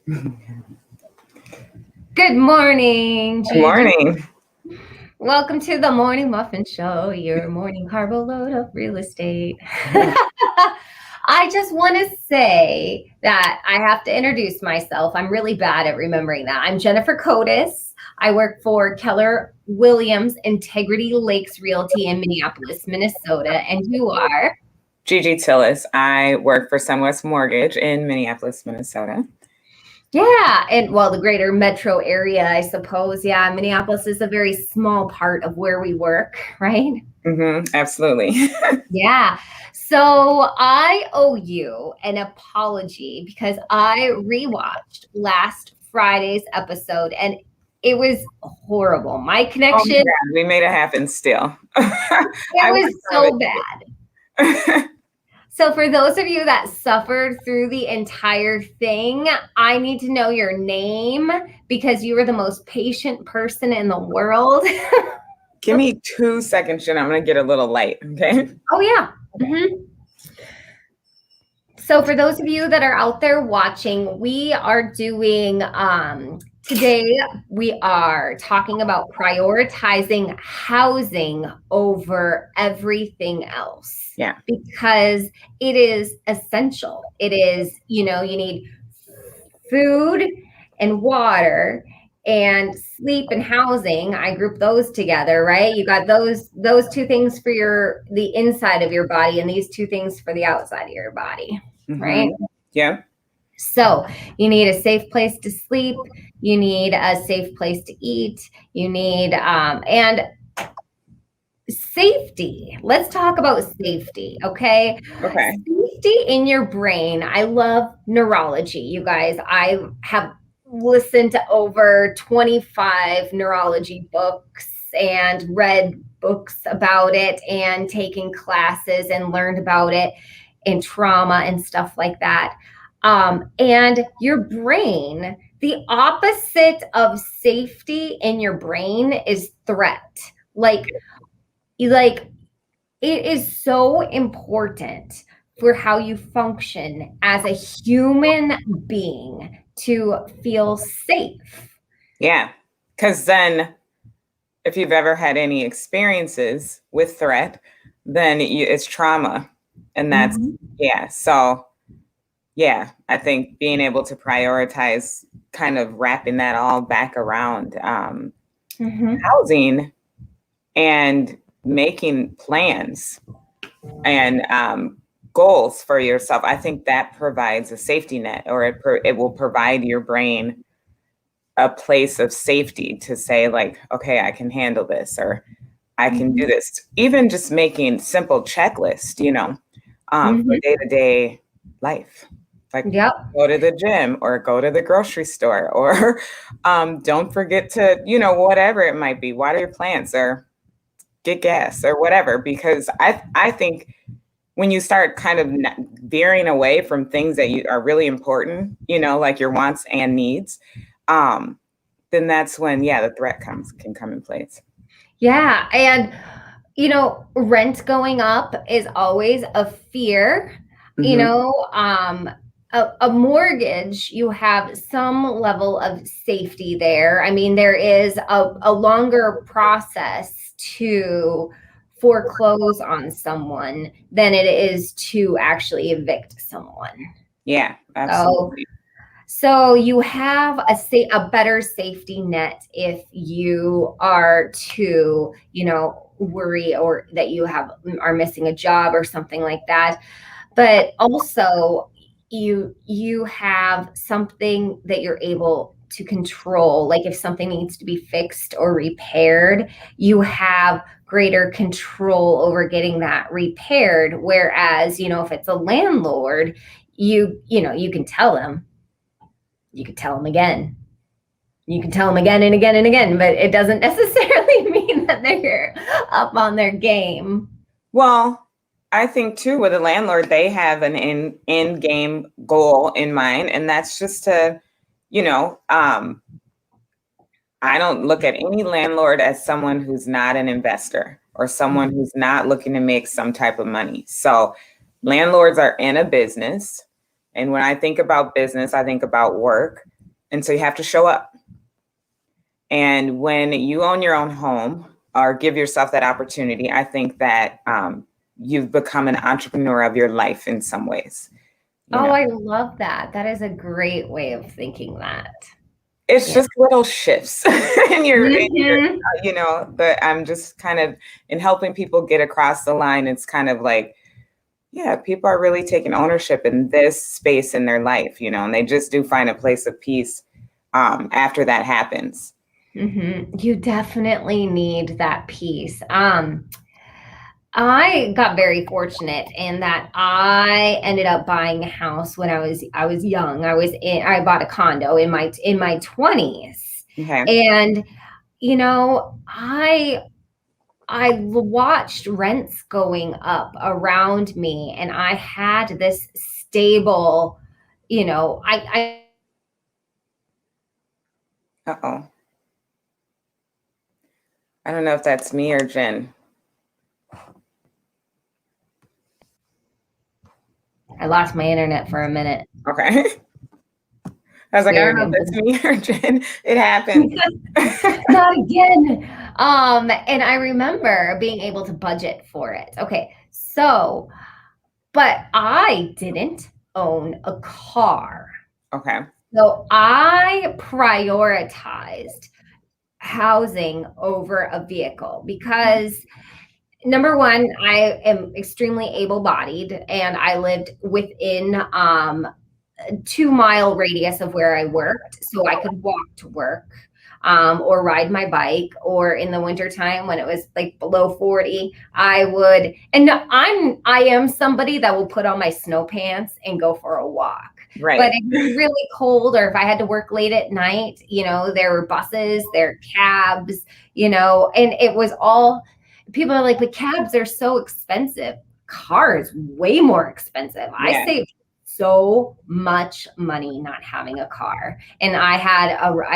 Good morning, Good Gigi. morning. Welcome to the Morning Muffin Show, your morning carbo load of real estate. I just want to say that I have to introduce myself. I'm really bad at remembering that. I'm Jennifer Cotis. I work for Keller Williams Integrity Lakes Realty in Minneapolis, Minnesota. And you are? Gigi Tillis. I work for SunWest Mortgage in Minneapolis, Minnesota. Yeah, and well, the greater metro area, I suppose. Yeah, Minneapolis is a very small part of where we work, right? Absolutely. Yeah. So I owe you an apology because I rewatched last Friday's episode and it was horrible. My connection, Oh my God, we made it happen still. it was so bad. So for those of you that suffered through the entire thing, I need to know your name because you were the most patient person in the world. Give me 2 seconds, Jen. I'm going to get a little light, okay? Oh, yeah. Mm-hmm. So for those of you that are out there watching, we are doing, today we are talking about prioritizing housing over everything else. Yeah. Because it is essential. It is, you need food and water and sleep and housing. I group those together, right? You got those two things for the inside of your body and these two things for the outside of your body. Right? Yeah. So you need a safe place to sleep. You need a safe place to eat. You need, and safety. Let's talk about safety. Okay. Safety in your brain. I love neurology, you guys. I have listened to over 25 neurology books and read books about it and taken classes and learned about it in trauma and stuff like that. And your brain, the opposite of safety in your brain is threat. Like it is so important for how you function as a human being to feel safe. Yeah. Because then if you've ever had any experiences with threat, then it's trauma. And that's, yeah. So, yeah, I think being able to prioritize kind of wrapping that all back around housing and making plans and goals for yourself. I think that provides a safety net, or it will provide your brain a place of safety to say like, okay, I can handle this, or I can do this. Even just making simple checklists, for day-to-day life. Like go to the gym or go to the grocery store, or don't forget to, whatever it might be, water your plants or get gas or whatever. Because I think when you start kind of veering away from things that are really important, like your wants and needs, then that's when, the threat can come in place. Yeah. And, rent going up is always a fear. A mortgage, you have some level of safety there. I mean, there is a longer process to foreclose on someone than it is to actually evict someone. Yeah, absolutely. So you have a better safety net if you are to, worry or that you are missing a job or something like that. But also you have something that you're able to control. Like if something needs to be fixed or repaired, you have greater control over getting that repaired. Whereas, if it's a landlord, you can tell them. You could tell them again. You can tell them again and again and again, but it doesn't necessarily mean that they're up on their game. Well, I think too, with a landlord, they have an end game goal in mind, and that's just to, I don't look at any landlord as someone who's not an investor or someone who's not looking to make some type of money. So landlords are in a business. And when I think about business, I think about work. And so you have to show up. And when you own your own home or give yourself that opportunity, I think that you've become an entrepreneur of your life in some ways. I love that. That is a great way of thinking that. It's just little shifts in your, but I'm just kind of in helping people get across the line. It's kind of like, yeah, people are really taking ownership in this space in their life, and they just do find a place of peace after that happens. You definitely need that peace. I got very fortunate in that I ended up buying a house when I was young. I bought a condo in my 20s. Okay. And I watched rents going up around me, and I had this stable, Uh-oh. I don't know if that's me or Jen. I lost my internet for a minute. Okay. I was like, I don't know if that's me or Jen. It happened. Not again. And I remember being able to budget for it. Okay. So, but I didn't own a car. Okay. So I prioritized housing over a vehicle because number one, I am extremely able-bodied and I lived within a 2-mile radius of where I worked. So I could walk to work or ride my bike, or in the wintertime when it was like below 40, I would, and I am somebody that will put on my snow pants and go for a walk. Right. But if it was really cold or if I had to work late at night, there were buses, there were cabs, and it was all, people are like, but cabs are so expensive. Cars, way more expensive. Yeah. I saved so much money not having a car. And I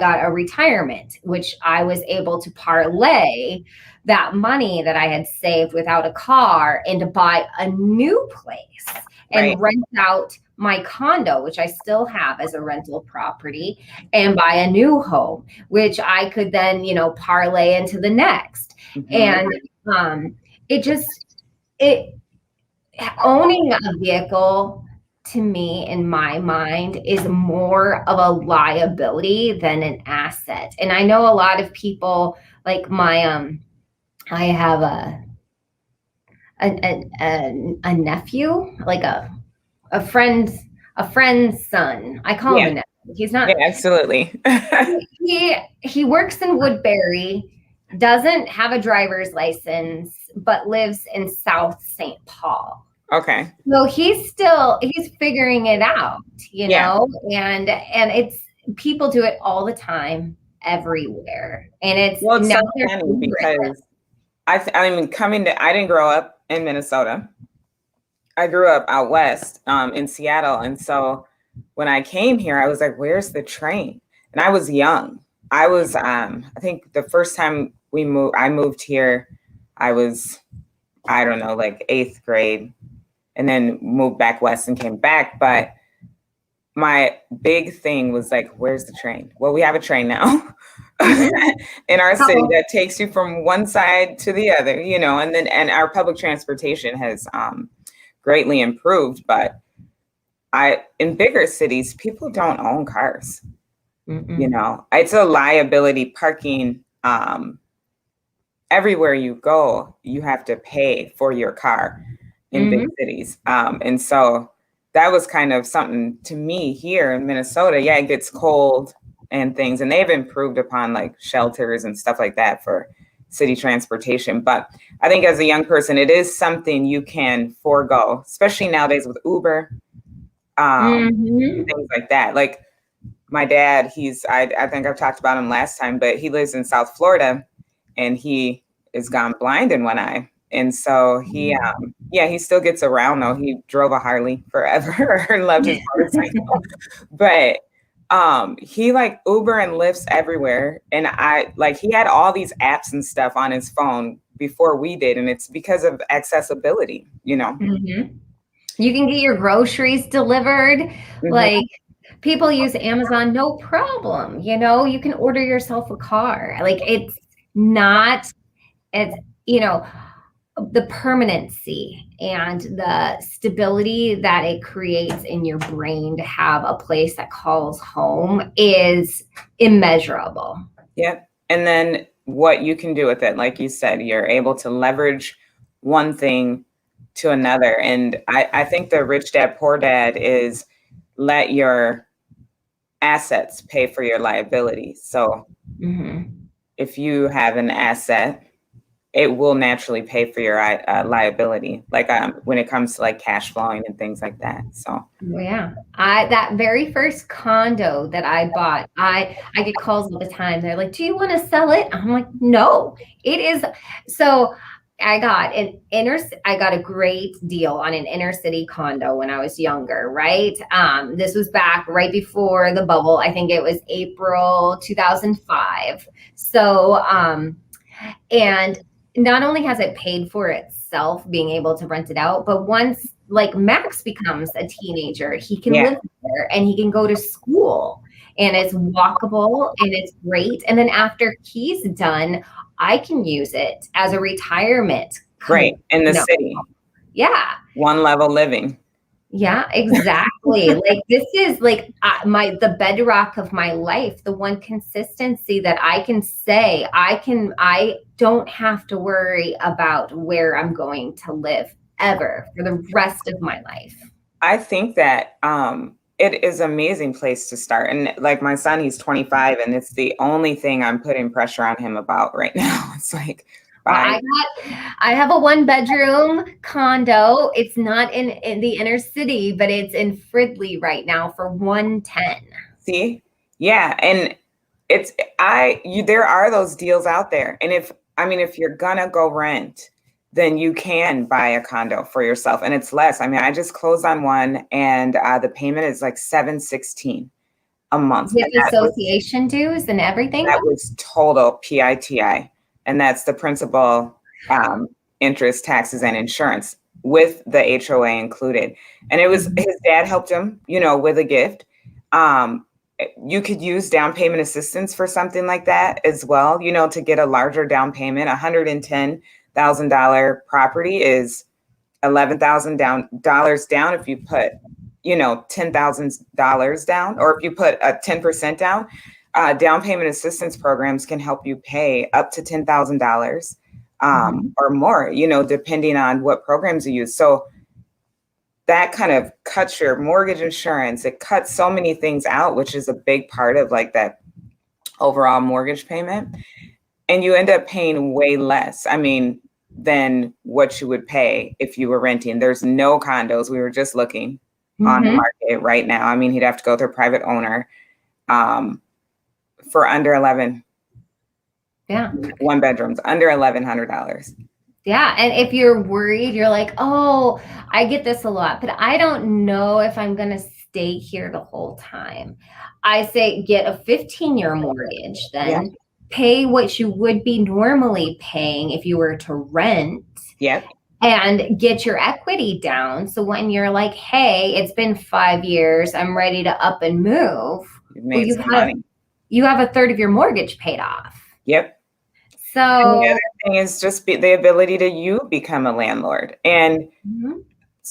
got a retirement, which I was able to parlay that money that I had saved without a car and to buy a new place and rent out my condo, which I still have as a rental property, and buy a new home, which I could then, parlay into the next. And owning a vehicle, to me, in my mind, is more of a liability than an asset. And I know a lot of people, like I have a nephew, like a friend's son. I call him a nephew. He's not. Yeah, absolutely. He works in Woodbury, doesn't have a driver's license, but lives in South St. Paul. Okay. So he's figuring it out, and it's, people do it all the time, everywhere. And it's so funny because I didn't grow up in Minnesota. I grew up out west in Seattle. And so when I came here, I was like, where's the train? And I was young. I was, I think the first time I moved here, I was, I don't know, like 8th grade, and then moved back west and came back. But my big thing was like, where's the train? Well, we have a train now in our city that takes you from one side to the other, and our public transportation has greatly improved. But in bigger cities, people don't own cars. It's a liability. Parking everywhere you go, you have to pay for your car in big cities. And so that was kind of something to me here in Minnesota. Yeah, it gets cold and things, and they've improved upon like shelters and stuff like that for city transportation. But I think as a young person, it is something you can forego, especially nowadays with Uber, things like that. Like my dad, I think I've talked about him last time, but he lives in South Florida and he is gone blind in one eye. And so he still gets around though. He drove a Harley forever and loved his motorcycle. But he like Uber and Lyfts everywhere. And he had all these apps and stuff on his phone before we did. And it's because of accessibility, You can get your groceries delivered. Like People use Amazon, no problem. You know, you can order yourself a car. Like it's not, it's, you know, the permanency and the stability that it creates in your brain to have a place that calls home is immeasurable. Yep. And then what you can do with it, like you said, you're able to leverage one thing to another. And I think the rich dad, poor dad is let your assets pay for your liability. So if you have an asset, it will naturally pay for your liability, like when it comes to like cash flowing and things like that. So yeah, that very first condo that I bought, I get calls all the time. They're like, "Do you want to sell it?" I'm like, "No, it is." So I got a great deal on an inner city condo when I was younger, right? This was back right before the bubble. I think it was April 2005. So, and not only has it paid for itself being able to rent it out, but once like Max becomes a teenager, he can live there and he can go to school and it's walkable and it's great. And then after he's done, I can use it as a retirement. Right. In the city. Yeah. One level living. Yeah, exactly. Like this is like the bedrock of my life, the one consistency that I can say I don't have to worry about where I'm going to live ever for the rest of my life. I think that it is an amazing place to start. And like my son, he's 25 and it's the only thing I'm putting pressure on him about right now. It's like, I have a 1-bedroom condo. It's not in the inner city, but it's in Fridley right now for $110. See? Yeah. And there are those deals out there. And if you're gonna go rent, then you can buy a condo for yourself and it's less. I mean, I just closed on one and the payment is like $716 a month. With association dues and everything? That was total PITI. And that's the principal, interest, taxes, and insurance with the HOA included. And it was his dad helped him, with a gift. You could use down payment assistance for something like that as well, to get a larger down payment. $110,000 property is $11,000 down if you put, $10,000 down, or if you put a 10% down. Down payment assistance programs can help you pay up to $10,000 or more, depending on what programs you use. So that kind of cuts your mortgage insurance. It cuts so many things out, which is a big part of like that overall mortgage payment. And you end up paying way less, than what you would pay if you were renting. There's no condos. We were just looking on the market right now. He'd have to go through a private owner. For under 11. Yeah. 1 bedrooms, under $1,100. Yeah. And if you're worried, you're like, oh, I get this a lot, but I don't know if I'm going to stay here the whole time. I say get a 15-year mortgage, then pay what you would be normally paying if you were to rent. Yep. And get your equity down. So when you're like, hey, it's been 5 years, I'm ready to up and move. You've made some money. You have a third of your mortgage paid off. Yep. So and the other thing is just the ability to you become a landlord. And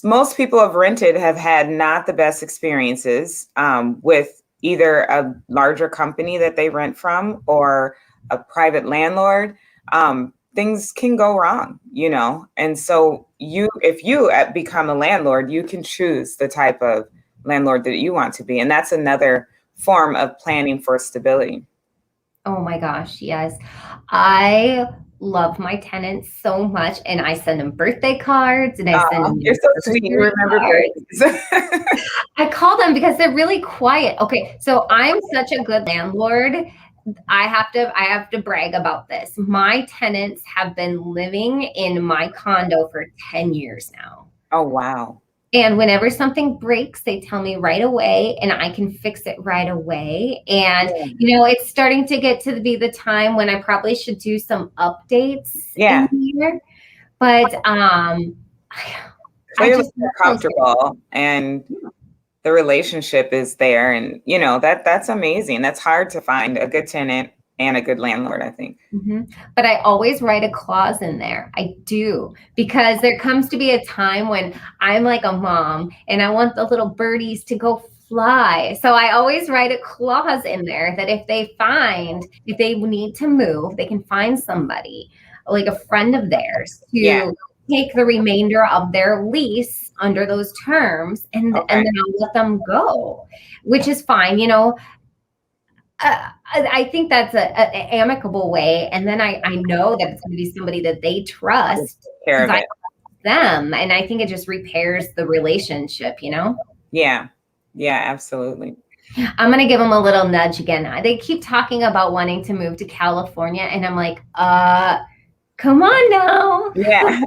most people have rented have had not the best experiences with either a larger company that they rent from or a private landlord. Things can go wrong, and so if you become a landlord, you can choose the type of landlord that you want to be. And that's another form of planning for stability. Oh my gosh, yes. I love my tenants so much, and I send them birthday cards, and I send them. You're so sweet. You remember birthdays. I call them because they're really quiet. Okay, so I'm such a good landlord. I have to brag about this. My tenants have been living in my condo for 10 years now. Oh, wow. And whenever something breaks, they tell me right away and I can fix it right away. And, it's starting to get to be the time when I probably should do some updates in here. But so you're comfortable and the relationship is there, and you know that's amazing. That's hard to find a good tenant and a good landlord, I think. But I always write a clause in there. I do, because there comes to be a time when I'm like a mom and I want the little birdies to go fly. So I always write a clause in there that if they need to move, they can find somebody like a friend of theirs to take the remainder of their lease under those terms, and then I'll let them go, which is fine. You know, I think that's an amicable way. And then I know that it's going to be somebody that they trust. Care of it. I trust them. And I think it just repairs the relationship, you know? Yeah. Yeah, absolutely. I'm going to give them a little nudge again. They keep talking about wanting to move to California. And I'm like, come on now. Yeah.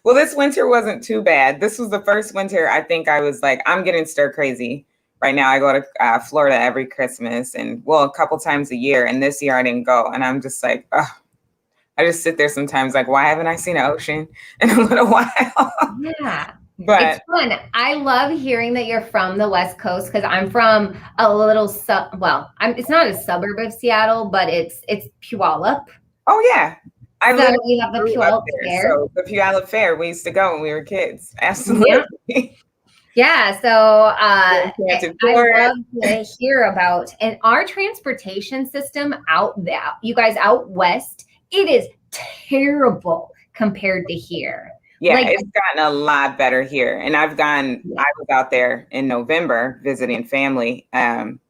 Well, this winter wasn't too bad. This was the first winter I think I was like, I'm getting stir crazy. Right now, I go to Florida every Christmas and, well, a couple times a year. And this year I didn't go. And I'm just like, oh, I just sit there sometimes like, why haven't I seen an ocean in a little while? Yeah. But it's fun. I love hearing that you're from the West Coast, because I'm from a little, it's not a suburb of Seattle, but it's Puyallup. Oh, yeah. We have the Puyallup Fair. So the Puyallup Fair, we used to go when we were kids. Absolutely. Yeah, so I love to hear about, and our transportation system you guys out west, it is terrible compared to here. Yeah, it's gotten a lot better here. And I was out there in November visiting family, and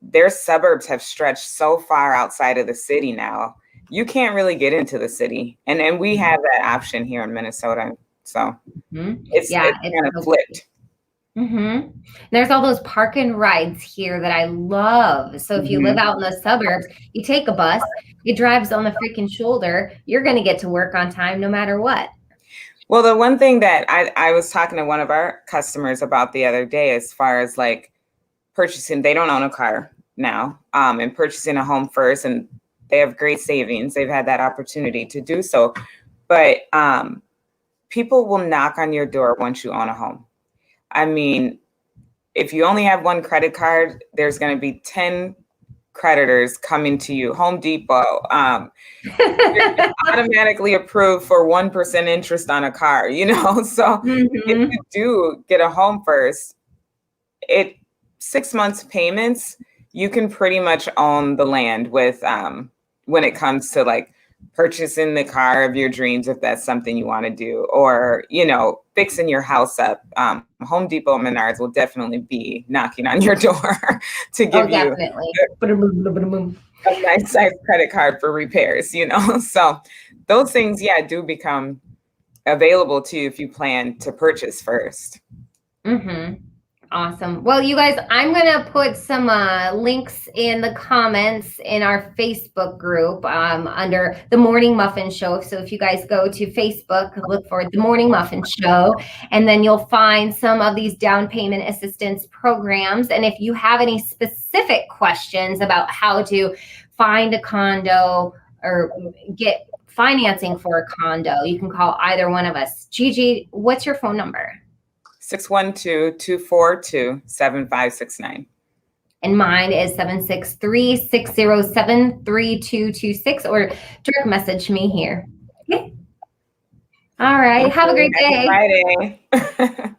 their suburbs have stretched so far outside of the city now. You can't really get into the city. And we have that option here in Minnesota. So it's kind of flipped. There's all those park and rides here that I love. So if you live out in the suburbs, you take a bus, it drives on the freaking shoulder. You're going to get to work on time no matter what. Well, the one thing that I was talking to one of our customers about the other day, as far as like purchasing, they don't own a car now, and purchasing a home first, and they have great savings. They've had that opportunity to do so. But people will knock on your door once you own a home. I mean, if you only have one credit card, there's going to be 10 creditors coming to you. Home Depot, you're automatically approved for 1% interest on a car, you know? So if you do get a home first, 6 months payments, you can pretty much own the land with, when it comes to like purchasing the car of your dreams, if that's something you want to do, or, you know, fixing your house up. Home Depot and Menards will definitely be knocking on your door to give you a nice size credit card for repairs, you know? So those things, do become available to you if you plan to purchase first. Awesome. Well, you guys, I'm going to put some links in the comments in our Facebook group under The Morning Muffin Show. So if you guys go to Facebook, look for The Morning Muffin Show, and then you'll find some of these down payment assistance programs. And if you have any specific questions about how to find a condo or get financing for a condo, you can call either one of us. Gigi, what's your phone number? 612-242-7569. And mine is 763-607-3226, or direct message me here. Okay. All right. Have a great day. Happy Friday.